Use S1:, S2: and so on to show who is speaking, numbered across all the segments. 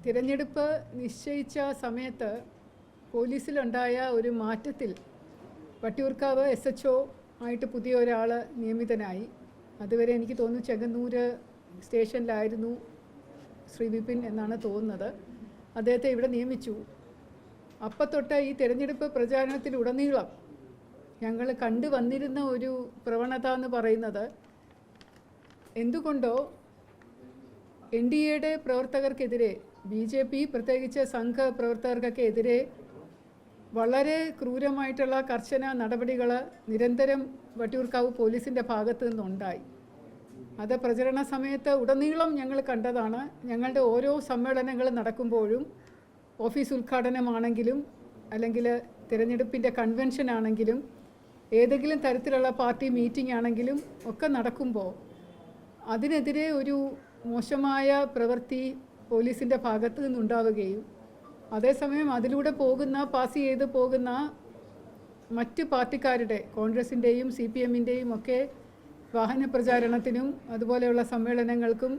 S1: തിരഞ്ഞെടുപ്പ് നിശ്ചയിച്ച സമയത്ത് പോലീസിലുണ്ടായ ഒരു മാറ്റത്തിൽ വട്ടിയൂർക്കാവ് SHO ആയിട്ട് പുതിയ ഒരാൾ നിയമിതനായി. അതുവരെ എനിക്ക് തോന്നുന്നു ചെങ്ങന്നൂർ സ്റ്റേഷനിലായിരുന്നു ശ്രീ വിപിൻ എന്നാണ് തോന്നുന്നത്. അദ്ദേഹത്തെ ഇവിടെ നിയമിച്ചു. അപ്പം തൊട്ട് ഈ തിരഞ്ഞെടുപ്പ് പ്രചാരണത്തിലുടനീളം ഞങ്ങൾ കണ്ടുവന്നിരുന്ന ഒരു പ്രവണത എന്ന് പറയുന്നത്, എന്തുകൊണ്ടോ NDAയുടെ പ്രവർത്തകർക്കെതിരെ, BJP പ്രത്യേകിച്ച് സംഘ പ്രവർത്തകർക്കൊക്കെ എതിരെ വളരെ ക്രൂരമായിട്ടുള്ള കർശന നടപടികൾ നിരന്തരം വട്ടിയൂർക്കാവ് പോലീസിൻ്റെ ഭാഗത്തു നിന്നുണ്ടായി. അത് പ്രചരണ സമയത്ത് ഉടനീളം ഞങ്ങൾ കണ്ടതാണ്. ഞങ്ങളുടെ ഓരോ സമ്മേളനങ്ങൾ നടക്കുമ്പോഴും, ഓഫീസ് ഉദ്ഘാടനമാണെങ്കിലും അല്ലെങ്കിൽ തിരഞ്ഞെടുപ്പിൻ്റെ കൺവെൻഷൻ ആണെങ്കിലും ഏതെങ്കിലും തരത്തിലുള്ള പാർട്ടി മീറ്റിംഗ് ആണെങ്കിലും ഒക്കെ നടക്കുമ്പോൾ അതിനെതിരെ ഒരു മോശമായ പ്രവൃത്തി പോലീസിൻ്റെ ഭാഗത്തു നിന്നുണ്ടാവുകയും അതേസമയം അതിലൂടെ പാസ് ചെയ്ത് പോകുന്ന മറ്റ് പാർട്ടിക്കാരുടെ, കോൺഗ്രസിൻ്റെയും CPMൻ്റെയും ഒക്കെ വാഹന പ്രചാരണത്തിനും അതുപോലെയുള്ള സമ്മേളനങ്ങൾക്കും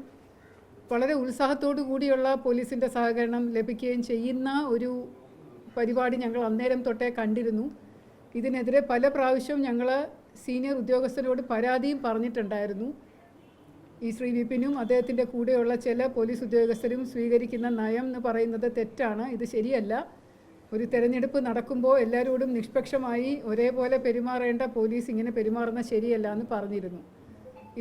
S1: വളരെ ഉത്സാഹത്തോടു കൂടിയുള്ള പോലീസിൻ്റെ സഹകരണം ലഭിക്കുകയും ചെയ്യുന്ന ഒരു പരിപാടി ഞങ്ങൾ അന്നേരം തൊട്ടേ കണ്ടിരുന്നു. ഇതിനെതിരെ പല പ്രാവശ്യം ഞങ്ങൾ സീനിയർ ഉദ്യോഗസ്ഥരോട് പരാതിയും പറഞ്ഞിട്ടുണ്ടായിരുന്നു. ഈ ശ്രീ വിപിനും അദ്ദേഹത്തിൻ്റെ കൂടെയുള്ള ചില പോലീസ് ഉദ്യോഗസ്ഥരും സ്വീകരിക്കുന്ന നയം എന്ന് പറയുന്നത് തെറ്റാണ്, ഇത് ശരിയല്ല. ഒരു തെരഞ്ഞെടുപ്പ് നടക്കുമ്പോൾ എല്ലാവരോടും നിഷ്പക്ഷമായി ഒരേപോലെ പെരുമാറേണ്ട പോലീസ് ഇങ്ങനെ പെരുമാറുന്നത് ശരിയല്ല എന്ന് പറഞ്ഞിരുന്നു.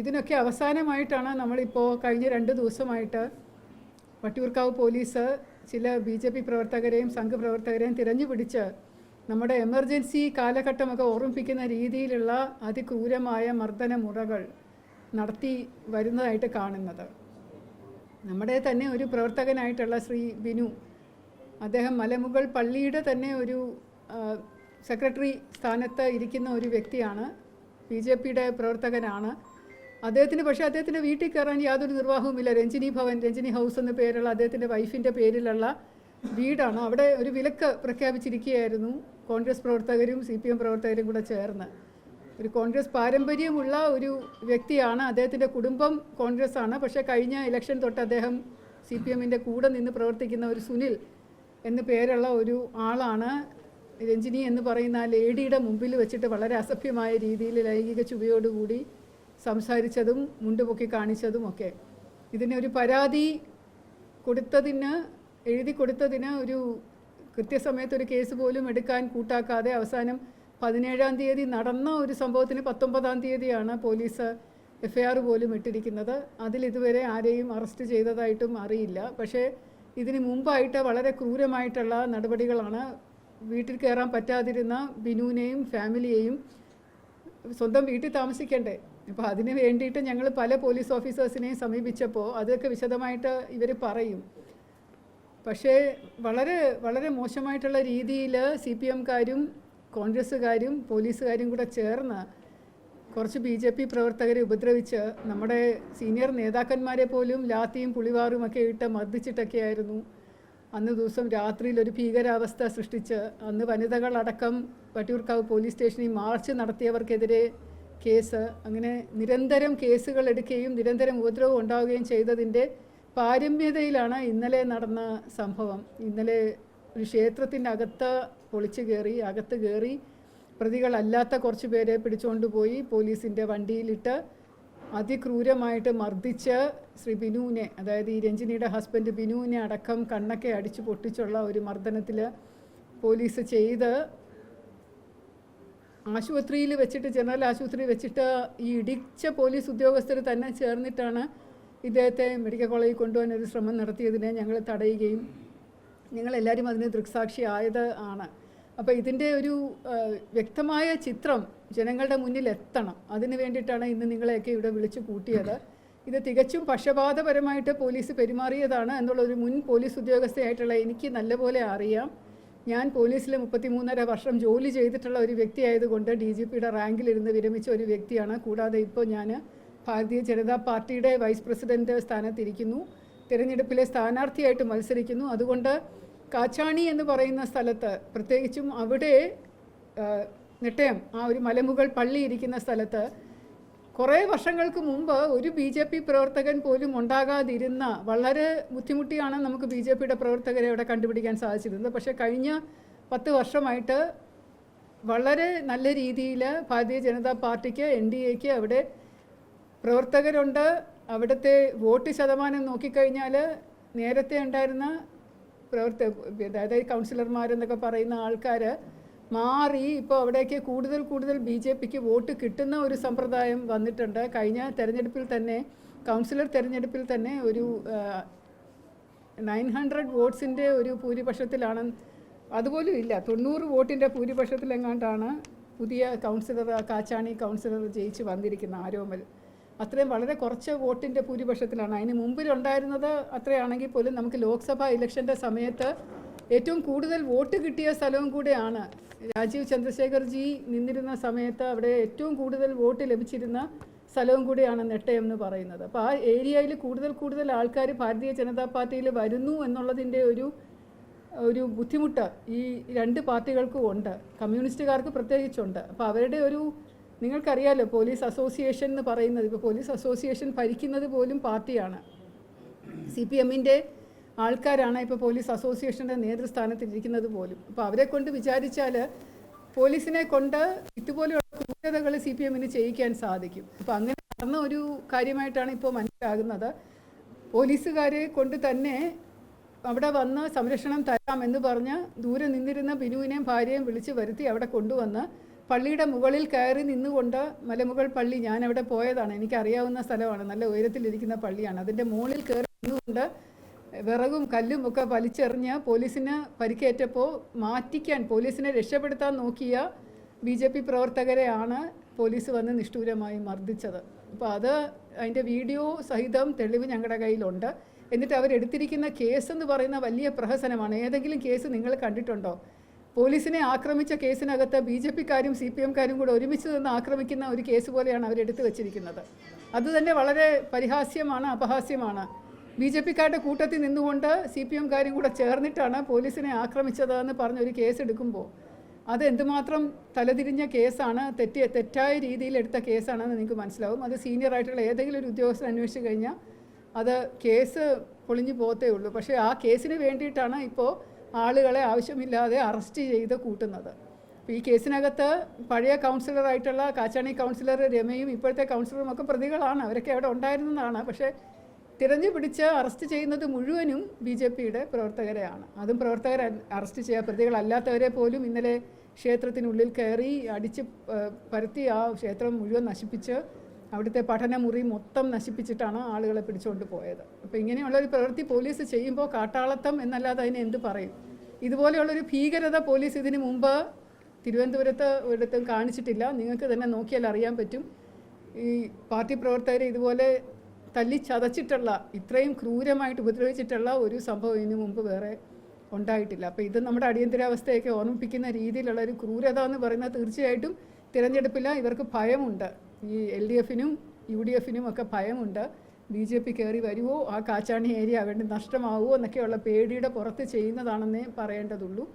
S1: ഇതിനൊക്കെ അവസാനമായിട്ടാണ് നമ്മളിപ്പോൾ കഴിഞ്ഞ 2 ദിവസമായിട്ട് വട്ടിയൂർക്കാവ് പോലീസ് ചില BJP പ്രവർത്തകരെയും സംഘപ്രവർത്തകരെയും തിരഞ്ഞുപിടിച്ച് നമ്മുടെ എമർജൻസി കാലഘട്ടമൊക്കെ ഓർമ്മിപ്പിക്കുന്ന രീതിയിലുള്ള അതിക്രൂരമായ മർദ്ദന മുറകൾ നടത്തി വരുന്നതായിട്ട് കാണുന്നത്. നമ്മുടെ തന്നെ ഒരു പ്രവർത്തകനായിട്ടുള്ള ശ്രീ ബിനു, അദ്ദേഹം മലമുകൾ പള്ളിയുടെ തന്നെ ഒരു സെക്രട്ടറി സ്ഥാനത്ത് ഇരിക്കുന്ന ഒരു വ്യക്തിയാണ്, BJPയുടെ പ്രവർത്തകനാണ്. അദ്ദേഹത്തിൻ്റെ വീട്ടിൽ കയറാൻ യാതൊരു നിർവാഹവുമില്ല. രഞ്ജിനി ഹൗസ് എന്ന പേരുള്ള അദ്ദേഹത്തിൻ്റെ വൈഫിൻ്റെ പേരിലുള്ള വീടാണ്. അവിടെ ഒരു വിലക്ക് പ്രഖ്യാപിച്ചിരിക്കുകയായിരുന്നു കോൺഗ്രസ് പ്രവർത്തകരും CPM പ്രവർത്തകരും കൂടെ ചേർന്ന്. ഒരു കോൺഗ്രസ് പാരമ്പര്യമുള്ള ഒരു വ്യക്തിയാണ്. അദ്ദേഹത്തിൻ്റെ കുടുംബം കോൺഗ്രസ് ആണ്. പക്ഷേ കഴിഞ്ഞ ഇലക്ഷൻ തൊട്ട് അദ്ദേഹം CPMൻ്റെ കൂടെ നിന്ന് പ്രവർത്തിക്കുന്ന ഒരു സുനിൽ എന്നു പേരുള്ള ഒരു ആളാണ് രഞ്ജിനി എന്ന് പറയുന്ന ആ ലേഡിയുടെ മുമ്പിൽ വെച്ചിട്ട് വളരെ അസഭ്യമായ രീതിയിൽ ലൈംഗിക ചുവയോടുകൂടി സംസാരിച്ചതും മുണ്ടുപൊക്കി കാണിച്ചതുമൊക്കെ. ഇതിനൊരു പരാതി എഴുതി കൊടുത്തതിന് ഒരു കൃത്യസമയത്ത് ഒരു കേസ് പോലും എടുക്കാൻ കൂട്ടാക്കാതെ അവസാനം 17-ാം തീയതി നടന്ന ഒരു സംഭവത്തിന് 19-ാം തീയതിയാണ് പോലീസ് FIR പോലും ഇട്ടിരിക്കുന്നത്. അതിലിതുവരെ ആരെയും അറസ്റ്റ് ചെയ്തതായിട്ടും അറിയില്ല. പക്ഷേ ഇതിന് മുമ്പായിട്ട് വളരെ ക്രൂരമായിട്ടുള്ള നടപടികളാണ്. വീട്ടിൽ കയറാൻ പറ്റാതിരുന്ന ബിനുവിനെയും ഫാമിലിയെയും, സ്വന്തം വീട്ടിൽ താമസിക്കണ്ടേ, അപ്പോൾ അതിന് വേണ്ടിയിട്ട് ഞങ്ങൾ പല പോലീസ് ഓഫീസേഴ്സിനെയും സമീപിച്ചപ്പോൾ അതൊക്കെ വിശദമായിട്ട് ഇവർ പറയും. പക്ഷേ വളരെ വളരെ മോശമായിട്ടുള്ള രീതിയിൽ CPMക്കാരും കോൺഗ്രസ്സുകാരും പോലീസുകാരും കൂടെ ചേർന്ന് കുറച്ച് BJP പ്രവർത്തകരെ ഉപദ്രവിച്ച് നമ്മുടെ സീനിയർ നേതാക്കന്മാരെ പോലും ലാത്തിയും പുളിവാറും ഒക്കെ ഇട്ട് മർദ്ദിച്ചിട്ടൊക്കെയായിരുന്നു അന്ന് ദിവസം രാത്രിയിൽ ഒരു ഭീകരാവസ്ഥ സൃഷ്ടിച്ച് അന്ന് വനിതകളടക്കം വട്ടിയൂർക്കാവ് പോലീസ് സ്റ്റേഷനിൽ മാർച്ച് നടത്തിയവർക്കെതിരെ കേസ്, അങ്ങനെ നിരന്തരം കേസുകൾ എടുക്കുകയും നിരന്തരം ഉപദ്രവം ഉണ്ടാവുകയും ചെയ്തതിൻ്റെ പാരമ്യതയിലാണ് ഇന്നലെ നടന്ന സംഭവം. ഇന്നലെ ഒരു ക്ഷേത്രത്തിൻ്റെ അകത്ത് കയറി പ്രതികളല്ലാത്ത കുറച്ച് പേരെ പിടിച്ചുകൊണ്ടുപോയി പോലീസിൻ്റെ വണ്ടിയിലിട്ട് അതിക്രൂരമായിട്ട് മർദ്ദിച്ച് ശ്രീ ബിനുവിനെ, അതായത് ഈ രഞ്ജിനിയുടെ ഹസ്ബൻഡ് ബിനുവിനെ അടക്കം കണ്ണൊക്കെ അടിച്ചു പൊട്ടിച്ചുള്ള ഒരു മർദ്ദനത്തിൽ പോലീസ് ചെയ്ത് ആശുപത്രിയിൽ വെച്ചിട്ട്, ജനറൽ ആശുപത്രിയിൽ വെച്ചിട്ട് ഈ ഇടിച്ച പോലീസ് ഉദ്യോഗസ്ഥർ തന്നെ ചേർന്നിട്ടാണ് ഇദ്ദേഹത്തെ മെഡിക്കൽ കോളേജിൽ കൊണ്ടുപോകാൻ ഒരു ശ്രമം നടത്തിയതിനെ ഞങ്ങൾ തടയുകയും ഞങ്ങളെല്ലാവരും അതിന് ദൃക്സാക്ഷിയായത് ആണ്. അപ്പോൾ ഇതിൻ്റെ ഒരു വ്യക്തമായ ചിത്രം ജനങ്ങളുടെ മുന്നിൽ എത്തണം. അതിന് വേണ്ടിയിട്ടാണ് ഇന്ന് നിങ്ങളെയൊക്കെ ഇവിടെ വിളിച്ചു കൂട്ടിയത്. ഇത് തികച്ചും പക്ഷപാതപരമായിട്ട് പോലീസ് പെരുമാറിയതാണ് എന്നുള്ളൊരു മുൻ പോലീസ് ഉദ്യോഗസ്ഥയായിട്ടുള്ള എനിക്ക് നല്ലപോലെ അറിയാം. ഞാൻ പോലീസിൽ 33.5 വർഷം ജോലി ചെയ്തിട്ടുള്ള ഒരു വ്യക്തിയായതുകൊണ്ട് DGPയുടെ റാങ്കിലിരുന്ന് വിരമിച്ച ഒരു വ്യക്തിയാണ്. കൂടാതെ ഇപ്പോൾ ഞാൻ ഭാരതീയ ജനതാ പാർട്ടിയുടെ വൈസ് പ്രസിഡൻറ്റ് സ്ഥാനത്തിരിക്കുന്നു, തിരഞ്ഞെടുപ്പിലെ സ്ഥാനാർത്ഥിയായിട്ട് മത്സരിക്കുന്നു. അതുകൊണ്ട് കാച്ചാണി എന്ന് പറയുന്ന സ്ഥലത്ത്, പ്രത്യേകിച്ചും അവിടെ നെട്ടയം, ആ ഒരു മലമുകൾ പള്ളി ഇരിക്കുന്ന സ്ഥലത്ത് കുറേ വർഷങ്ങൾക്ക് മുമ്പ് ഒരു BJP പ്രവർത്തകൻ പോലും ഉണ്ടാകാതിരുന്ന വളരെ ബുദ്ധിമുട്ടിയാണ് നമുക്ക് BJPയുടെ പ്രവർത്തകരെ അവിടെ കണ്ടുപിടിക്കാൻ സാധിച്ചിരുന്നത്. പക്ഷേ കഴിഞ്ഞ 10 വർഷമായിട്ട് വളരെ നല്ല രീതിയിൽ ഭാരതീയ ജനതാ പാർട്ടിക്ക് NDAക്ക് അവിടെ പ്രവർത്തകരുണ്ട്. അവിടുത്തെ വോട്ട് ശതമാനം നോക്കിക്കഴിഞ്ഞാൽ നേരത്തെ ഉണ്ടായിരുന്ന അതായത് കൗൺസിലർമാരെന്നൊക്കെ പറയുന്ന ആൾക്കാർ മാറി ഇപ്പോൾ അവിടേക്ക് കൂടുതൽ BJPക്ക് വോട്ട് കിട്ടുന്ന ഒരു സമ്പ്രദായം വന്നിട്ടുണ്ട്. കഴിഞ്ഞ തെരഞ്ഞെടുപ്പിൽ തന്നെ കൗൺസിലർ തെരഞ്ഞെടുപ്പിൽ തന്നെ ഒരു 900 വോട്ട്സിൻ്റെ ഒരു ഭൂരിപക്ഷത്തിലാണ്, അതുപോലും ഇല്ല, 90 വോട്ടിൻ്റെ ഭൂരിപക്ഷത്തിലെങ്ങാണ്ടാണ് പുതിയ കൗൺസിലർ കാച്ചാണി കൗൺസിലർ ജയിച്ച് വന്നിരിക്കുന്ന ആരോമൽ. അത്രയും വളരെ കുറച്ച് വോട്ടിൻ്റെ ഭൂരിപക്ഷത്തിലാണ്. അതിന് മുമ്പിലുണ്ടായിരുന്നത് അത്രയാണെങ്കിൽ പോലും നമുക്ക് ലോക്സഭാ ഇലക്ഷൻ്റെ സമയത്ത് ഏറ്റവും കൂടുതൽ വോട്ട് കിട്ടിയ സ്ഥലവും കൂടെയാണ്. രാജീവ് ചന്ദ്രശേഖർജി നിന്നിരുന്ന സമയത്ത് അവിടെ ഏറ്റവും കൂടുതൽ വോട്ട് ലഭിച്ചിരുന്ന സ്ഥലവും കൂടെയാണ് നെട്ടയം എന്ന് പറയുന്നത്. അപ്പോൾ ആ ഏരിയയിൽ കൂടുതൽ ആൾക്കാർ ഭാരതീയ ജനതാ പാർട്ടിയിൽ വരുന്നു എന്നുള്ളതിൻ്റെ ഒരു ബുദ്ധിമുട്ട് ഈ രണ്ട് പാർട്ടികൾക്കും ഉണ്ട്, കമ്മ്യൂണിസ്റ്റുകാർക്ക് പ്രത്യേകിച്ചുണ്ട്. അപ്പോൾ അവരുടെ നിങ്ങൾക്കറിയാലോ പോലീസ് അസോസിയേഷൻ എന്ന് പറയുന്നത്, ഇപ്പോൾ പോലീസ് അസോസിയേഷൻ ഭരിക്കുന്നത് പോലും പാർട്ടിയാണ്. CPMൻ്റെ ആൾക്കാരാണ് ഇപ്പോൾ പോലീസ് അസോസിയേഷൻ്റെ നേതൃസ്ഥാനത്തിരിക്കുന്നത് പോലും. അപ്പോൾ അവരെ കൊണ്ട് വിചാരിച്ചാൽ പോലീസിനെ കൊണ്ട് ഇതുപോലെയുള്ള ക്രൂരതകൾ CPMന് ചെയ്യിക്കാൻ സാധിക്കും. അപ്പോൾ അങ്ങനെ നടന്ന ഒരു കാര്യമായിട്ടാണ് ഇപ്പോൾ മനസ്സിലാകുന്നത്. പോലീസുകാരെ കൊണ്ട് തന്നെ അവിടെ വന്ന് സംരക്ഷണം തരാമെന്ന് പറഞ്ഞ് ദൂരെ നിന്നിരുന്ന ബിനുവിനെയും ഭാര്യയും വിളിച്ച് വരുത്തി അവിടെ കൊണ്ടുവന്ന് പള്ളിയുടെ മുകളിൽ കയറി നിന്നുകൊണ്ട്, മലമുകൾ പള്ളി, ഞാനവിടെ പോയതാണ്, എനിക്കറിയാവുന്ന സ്ഥലമാണ്, നല്ല ഉയരത്തിലിരിക്കുന്ന പള്ളിയാണ്, അതിൻ്റെ മുകളിൽ കയറി നിന്നുകൊണ്ട് വിറകും കല്ലും ഒക്കെ വലിച്ചെറിഞ്ഞ് പോലീസിന് പരിക്കേറ്റപ്പോൾ മാറ്റിക്കാൻ, പോലീസിനെ രക്ഷപ്പെടുത്താൻ നോക്കിയ BJP പ്രവർത്തകരെയാണ് പോലീസ് വന്ന് നിഷ്ഠൂരമായി മർദ്ദിച്ചത്. അപ്പോൾ അതിൻ്റെ വീഡിയോ സഹിതം തെളിവ് ഞങ്ങളുടെ കയ്യിലുണ്ട്. എന്നിട്ട് അവരെടുത്തിരിക്കുന്ന കേസെന്ന് പറയുന്ന വലിയ പ്രഹസനമാണ്. ഏതെങ്കിലും കേസ് നിങ്ങൾ കണ്ടിട്ടുണ്ടോ? പോലീസിനെ ആക്രമിച്ച കേസിനകത്ത് BJPക്കാരും CPMക്കാരും കൂടെ ഒരുമിച്ച് നിന്ന് ആക്രമിക്കുന്ന ഒരു കേസ് പോലെയാണ് അവരെടുത്ത് വച്ചിരിക്കുന്നത്. അതുതന്നെ വളരെ പരിഹാസ്യമാണ്, അപഹാസ്യമാണ്. BJPക്കാരുടെ കൂട്ടത്തിൽ നിന്നുകൊണ്ട് CPMക്കാരും കൂടെ ചേർന്നിട്ടാണ് പോലീസിനെ ആക്രമിച്ചതെന്ന് പറഞ്ഞൊരു കേസ് എടുക്കുമ്പോൾ അത് എന്തുമാത്രം തലതിരിഞ്ഞ കേസാണ്, തെറ്റായ രീതിയിൽ എടുത്ത കേസാണെന്ന് നിങ്ങൾക്ക് മനസ്സിലാവും. അത് സീനിയറായിട്ടുള്ള ഏതെങ്കിലും ഒരു ഉദ്യോഗസ്ഥൻ അന്വേഷിച്ച് കഴിഞ്ഞാൽ അത് കേസ് പൊളിഞ്ഞു പോകത്തേ ഉള്ളൂ. പക്ഷേ ആ കേസിന് വേണ്ടിയിട്ടാണ് ഇപ്പോൾ ആളുകളെ ആവശ്യമില്ലാതെ അറസ്റ്റ് ചെയ്ത് കൂട്ടുന്നത്. അപ്പോൾ ഈ കേസിനകത്ത് പഴയ കൗൺസിലറായിട്ടുള്ള കാച്ചാണി കൗൺസിലർ രമയും ഇപ്പോഴത്തെ കൗൺസിലറും ഒക്കെ പ്രതികളാണ്, അവരൊക്കെ അവിടെ ഉണ്ടായിരുന്നതാണ്. പക്ഷേ തിരഞ്ഞു പിടിച്ച് അറസ്റ്റ് ചെയ്യുന്നത് മുഴുവനും BJPയുടെ പ്രവർത്തകരെയാണ്. അതും പ്രവർത്തകരെ അറസ്റ്റ് ചെയ്യുക, പ്രതികളല്ലാത്തവരെ പോലും ഇന്നലെ ക്ഷേത്രത്തിനുള്ളിൽ കയറി അടിച്ച് പരത്തി ആ ക്ഷേത്രം മുഴുവൻ നശിപ്പിച്ച് അവിടുത്തെ പഠനമുറി മൊത്തം നശിപ്പിച്ചിട്ടാണ് ആളുകളെ പിടിച്ചുകൊണ്ട് പോയത്. അപ്പോൾ ഇങ്ങനെയുള്ളൊരു പ്രവൃത്തി പോലീസ് ചെയ്യുമ്പോൾ കാട്ടാളത്തം എന്നല്ലാതെ അതിനെ എന്ത് പറയും? ഇതുപോലെയുള്ളൊരു ഭീകരത പോലീസ് ഇതിനു മുമ്പ് തിരുവനന്തപുരത്ത് ഒരിടത്തും കാണിച്ചിട്ടില്ല. നിങ്ങൾക്ക് തന്നെ നോക്കിയാൽ അറിയാൻ പറ്റും. ഈ പാർട്ടി പ്രവർത്തകരെ ഇതുപോലെ തല്ലിച്ചതച്ചിട്ടുള്ള, ഇത്രയും ക്രൂരമായിട്ട് ഉപദ്രവിച്ചിട്ടുള്ള ഒരു സംഭവം ഇതിനു മുമ്പ് വേറെ ഉണ്ടായിട്ടില്ല. അപ്പോൾ ഇത് നമ്മുടെ അടിയന്തരാവസ്ഥയൊക്കെ ഓർമ്മിപ്പിക്കുന്ന രീതിയിലുള്ള ഒരു ക്രൂരത എന്ന് പറയുന്നത് തീർച്ചയായിട്ടും തിരഞ്ഞെടുപ്പില്ല. ഇവർക്ക് ഭയമുണ്ട്, ഈ LDFനും UDFനും ഒക്കെ ഭയമുണ്ട്. BJP കയറി വരുമോ, ആ കാച്ചാണി ഏരിയ വേണ്ടി നഷ്ടമാവുമോ എന്നൊക്കെയുള്ള പേടിയുടെ പുറത്ത് ചെയ്യുന്നതാണെന്നേ പറയേണ്ടതുള്ളൂ.